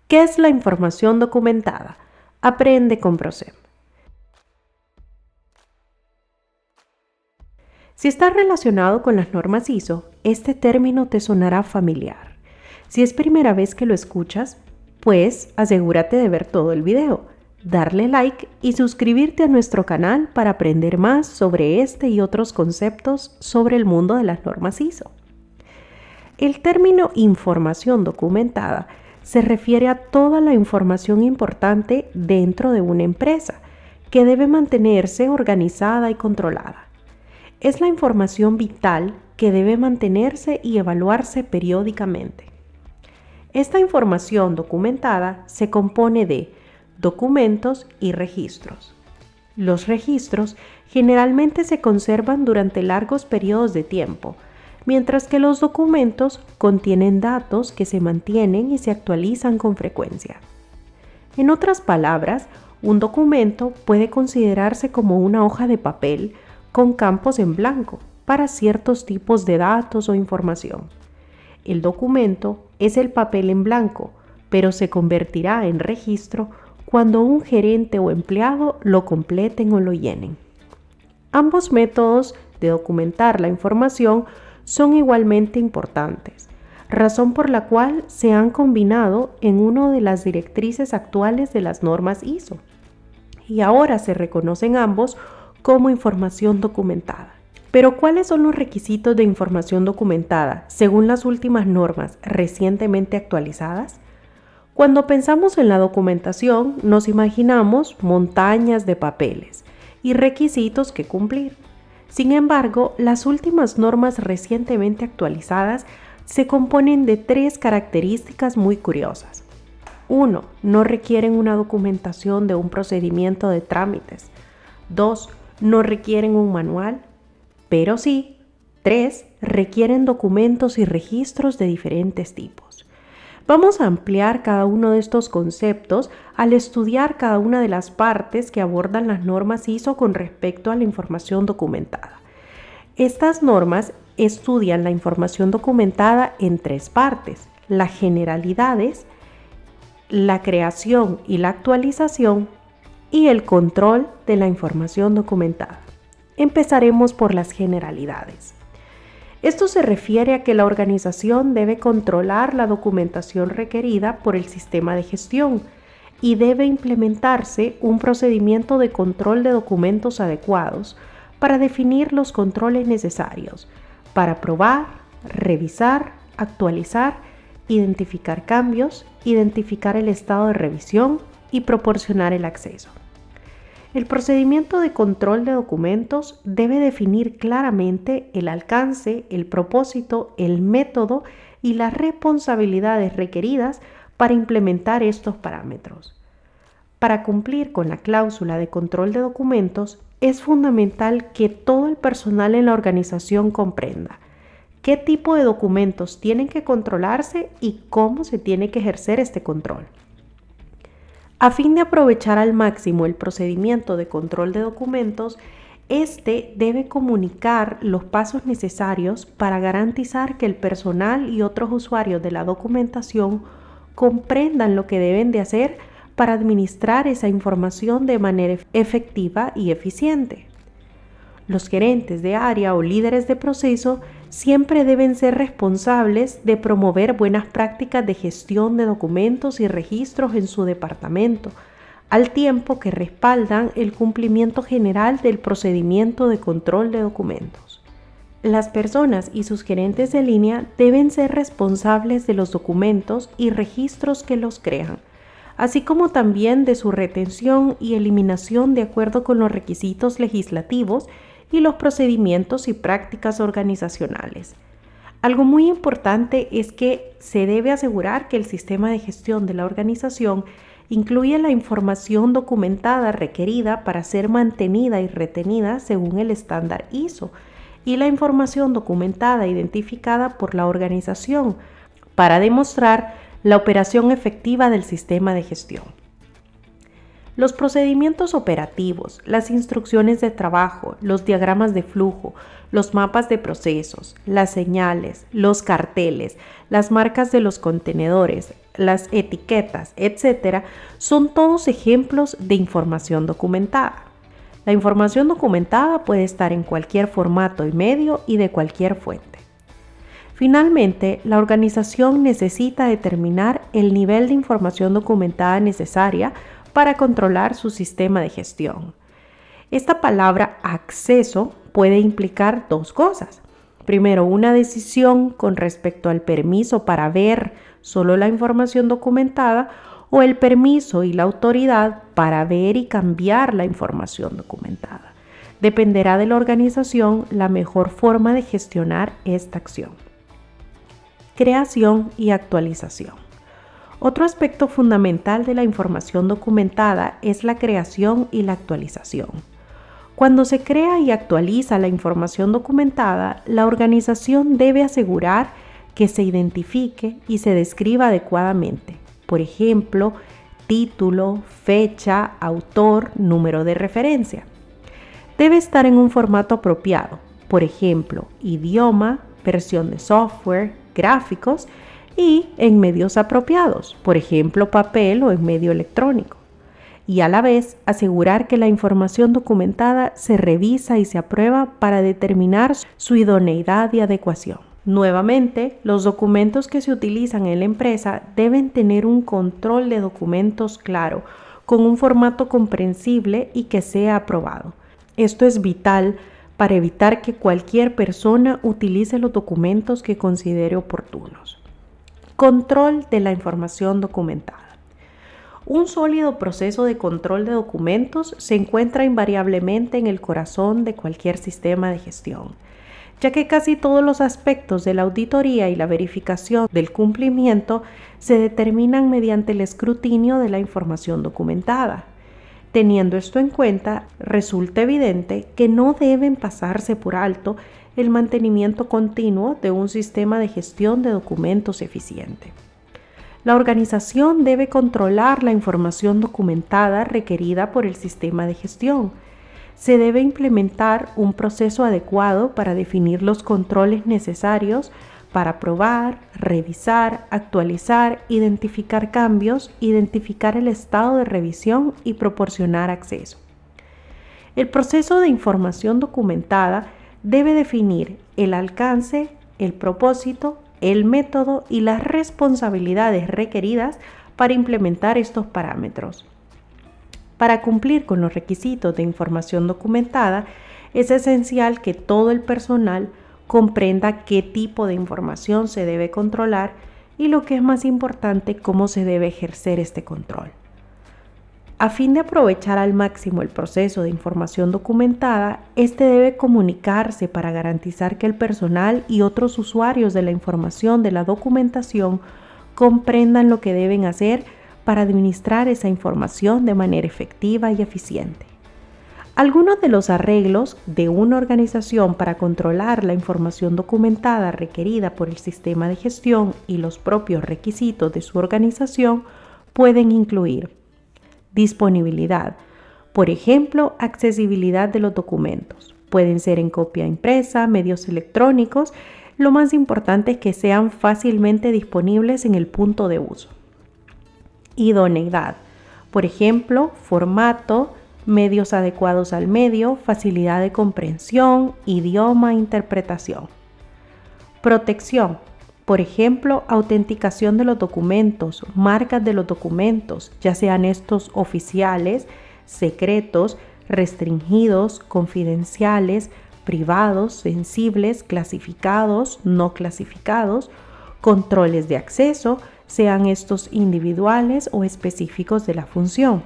¿Qué es la información documentada? Aprende con Procem. Si estás relacionado con las normas ISO, este término te sonará familiar. Si es primera vez que lo escuchas, pues asegúrate de ver todo el video, darle like y suscribirte a nuestro canal para aprender más sobre este y otros conceptos sobre el mundo de las normas ISO. El término información documentada se refiere a toda la información importante dentro de una empresa que debe mantenerse organizada y controlada. Es la información vital que debe mantenerse y evaluarse periódicamente. Esta información documentada se compone de documentos y registros. Los registros generalmente se conservan durante largos periodos de tiempo, mientras que los documentos contienen datos que se mantienen y se actualizan con frecuencia. En otras palabras, un documento puede considerarse como una hoja de papel con campos en blanco para ciertos tipos de datos o información. El documento es el papel en blanco, pero se convertirá en registro cuando un gerente o empleado lo completen o lo llenen. Ambos métodos de documentar la información son igualmente importantes, razón por la cual se han combinado en una de las directrices actuales de las normas ISO, y ahora se reconocen ambos como información documentada. Pero, ¿cuáles son los requisitos de información documentada según las últimas normas recientemente actualizadas? Cuando pensamos en la documentación, nos imaginamos montañas de papeles y requisitos que cumplir. Sin embargo, las últimas normas recientemente actualizadas se componen de 3 características muy curiosas. 1. No requieren una documentación de un procedimiento de trámites. 2. No requieren un manual, pero sí. 3. Requieren documentos y registros de diferentes tipos. Vamos a ampliar cada uno de estos conceptos al estudiar cada una de las partes que abordan las normas ISO con respecto a la información documentada. Estas normas estudian la información documentada en 3 partes: las generalidades, la creación y la actualización y el control de la información documentada. Empezaremos por las generalidades. Esto se refiere a que la organización debe controlar la documentación requerida por el sistema de gestión y debe implementarse un procedimiento de control de documentos adecuados para definir los controles necesarios para probar, revisar, actualizar, identificar cambios, identificar el estado de revisión y proporcionar el acceso. El procedimiento de control de documentos debe definir claramente el alcance, el propósito, el método y las responsabilidades requeridas para implementar estos parámetros. Para cumplir con la cláusula de control de documentos, es fundamental que todo el personal en la organización comprenda qué tipo de documentos tienen que controlarse y cómo se tiene que ejercer este control. A fin de aprovechar al máximo el procedimiento de control de documentos, este debe comunicar los pasos necesarios para garantizar que el personal y otros usuarios de la documentación comprendan lo que deben de hacer para administrar esa información de manera efectiva y eficiente. Los gerentes de área o líderes de proceso siempre deben ser responsables de promover buenas prácticas de gestión de documentos y registros en su departamento, al tiempo que respaldan el cumplimiento general del procedimiento de control de documentos. Las personas y sus gerentes de línea deben ser responsables de los documentos y registros que los crean, así como también de su retención y eliminación de acuerdo con los requisitos legislativos y los procedimientos y prácticas organizacionales. Algo muy importante es que se debe asegurar que el sistema de gestión de la organización incluye la información documentada requerida para ser mantenida y retenida según el estándar ISO y la información documentada identificada por la organización para demostrar la operación efectiva del sistema de gestión. Los procedimientos operativos, las instrucciones de trabajo, los diagramas de flujo, los mapas de procesos, las señales, los carteles, las marcas de los contenedores, las etiquetas, etc., son todos ejemplos de información documentada. La información documentada puede estar en cualquier formato y medio y de cualquier fuente. Finalmente, la organización necesita determinar el nivel de información documentada necesaria para controlar su sistema de gestión. Esta palabra acceso puede implicar dos cosas. Primero, una decisión con respecto al permiso para ver solo la información documentada o el permiso y la autoridad para ver y cambiar la información documentada. Dependerá de la organización la mejor forma de gestionar esta acción. Creación y actualización. Otro aspecto fundamental de la información documentada es la creación y la actualización. Cuando se crea y actualiza la información documentada, la organización debe asegurar que se identifique y se describa adecuadamente. Por ejemplo, título, fecha, autor, número de referencia. Debe estar en un formato apropiado, por ejemplo, idioma, versión de software, gráficos y en medios apropiados, por ejemplo, papel o en medio electrónico. Y a la vez asegurar que la información documentada se revisa y se aprueba para determinar su idoneidad y adecuación. Nuevamente, los documentos que se utilizan en la empresa deben tener un control de documentos claro, con un formato comprensible y que sea aprobado. Esto es vital para evitar que cualquier persona utilice los documentos que considere oportunos. Control de la información documentada. Un sólido proceso de control de documentos se encuentra invariablemente en el corazón de cualquier sistema de gestión, ya que casi todos los aspectos de la auditoría y la verificación del cumplimiento se determinan mediante el escrutinio de la información documentada. Teniendo esto en cuenta, resulta evidente que no deben pasarse por alto el mantenimiento continuo de un sistema de gestión de documentos eficiente. La organización debe controlar la información documentada requerida por el sistema de gestión. Se debe implementar un proceso adecuado para definir los controles necesarios para aprobar, revisar, actualizar, identificar cambios, identificar el estado de revisión y proporcionar acceso. El proceso de información documentada debe definir el alcance, el propósito, el método y las responsabilidades requeridas para implementar estos parámetros. Para cumplir con los requisitos de información documentada, es esencial que todo el personal comprenda qué tipo de información se debe controlar y, lo que es más importante, cómo se debe ejercer este control. A fin de aprovechar al máximo el proceso de información documentada, este debe comunicarse para garantizar que el personal y otros usuarios de la información de la documentación comprendan lo que deben hacer para administrar esa información de manera efectiva y eficiente. Algunos de los arreglos de una organización para controlar la información documentada requerida por el sistema de gestión y los propios requisitos de su organización pueden incluir disponibilidad, por ejemplo, accesibilidad de los documentos. Pueden ser en copia impresa, medios electrónicos. Lo más importante es que sean fácilmente disponibles en el punto de uso. Idoneidad, por ejemplo, formato, medios adecuados al medio, facilidad de comprensión, idioma, interpretación. Protección, por ejemplo, autenticación de los documentos, marcas de los documentos, ya sean estos oficiales, secretos, restringidos, confidenciales, privados, sensibles, clasificados, no clasificados, controles de acceso, sean estos individuales o específicos de la función.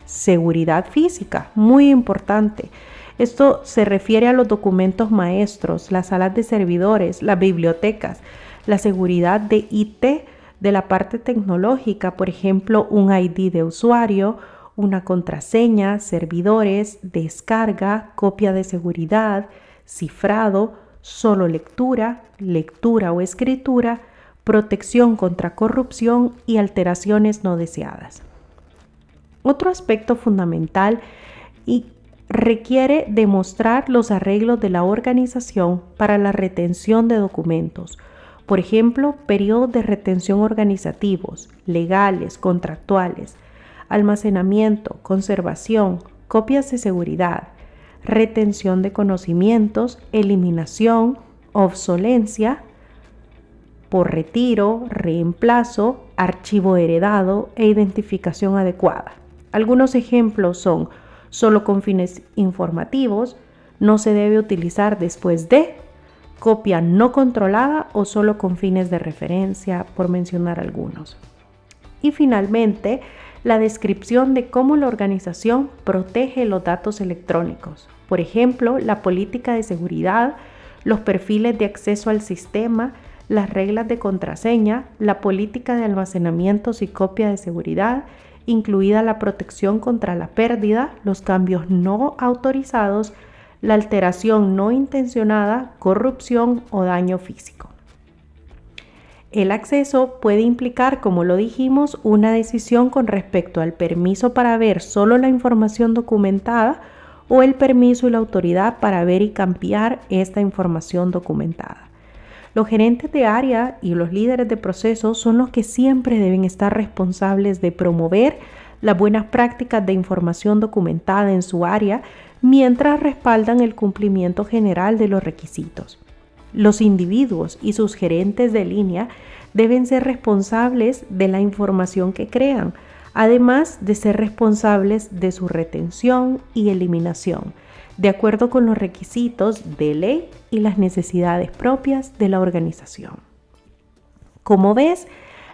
Seguridad física, muy importante. Esto se refiere a los documentos maestros, las salas de servidores, las bibliotecas, la seguridad de IT de la parte tecnológica, por ejemplo, un ID de usuario, una contraseña, servidores, descarga, copia de seguridad, cifrado, solo lectura, lectura o escritura, protección contra corrupción y alteraciones no deseadas. Otro aspecto fundamental y requiere demostrar los arreglos de la organización para la retención de documentos. Por ejemplo, periodos de retención organizativos, legales, contractuales, almacenamiento, conservación, copias de seguridad, retención de conocimientos, eliminación, obsolencia, por retiro, reemplazo, archivo heredado e identificación adecuada. Algunos ejemplos son solo con fines informativos, no se debe utilizar después de, copia no controlada o solo con fines de referencia, por mencionar algunos. Y finalmente, la descripción de cómo la organización protege los datos electrónicos. Por ejemplo, la política de seguridad, los perfiles de acceso al sistema, las reglas de contraseña, la política de almacenamientos y copia de seguridad, incluida la protección contra la pérdida, los cambios no autorizados, la alteración no intencionada, corrupción o daño físico. El acceso puede implicar, como lo dijimos, una decisión con respecto al permiso para ver solo la información documentada o el permiso y la autoridad para ver y cambiar esta información documentada. Los gerentes de área y los líderes de procesos son los que siempre deben estar responsables de promover las buenas prácticas de información documentada en su área mientras respaldan el cumplimiento general de los requisitos. Los individuos y sus gerentes de línea deben ser responsables de la información que crean, además de ser responsables de su retención y eliminación, de acuerdo con los requisitos de ley y las necesidades propias de la organización. Como ves,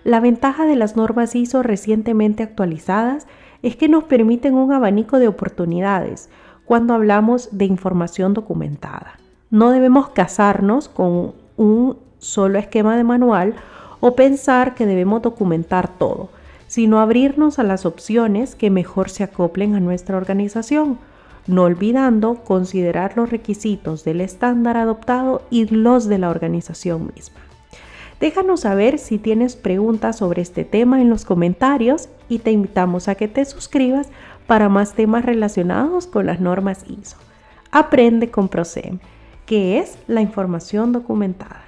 la ventaja de las normas ISO recientemente actualizadas es que nos permiten un abanico de oportunidades cuando hablamos de información documentada. No debemos casarnos con un solo esquema de manual o pensar que debemos documentar todo, sino abrirnos a las opciones que mejor se acoplen a nuestra organización, no olvidando considerar los requisitos del estándar adoptado y los de la organización misma. Déjanos saber si tienes preguntas sobre este tema en los comentarios y te invitamos a que te suscribas para más temas relacionados con las normas ISO. Aprende con ProCEM, que es la información documentada.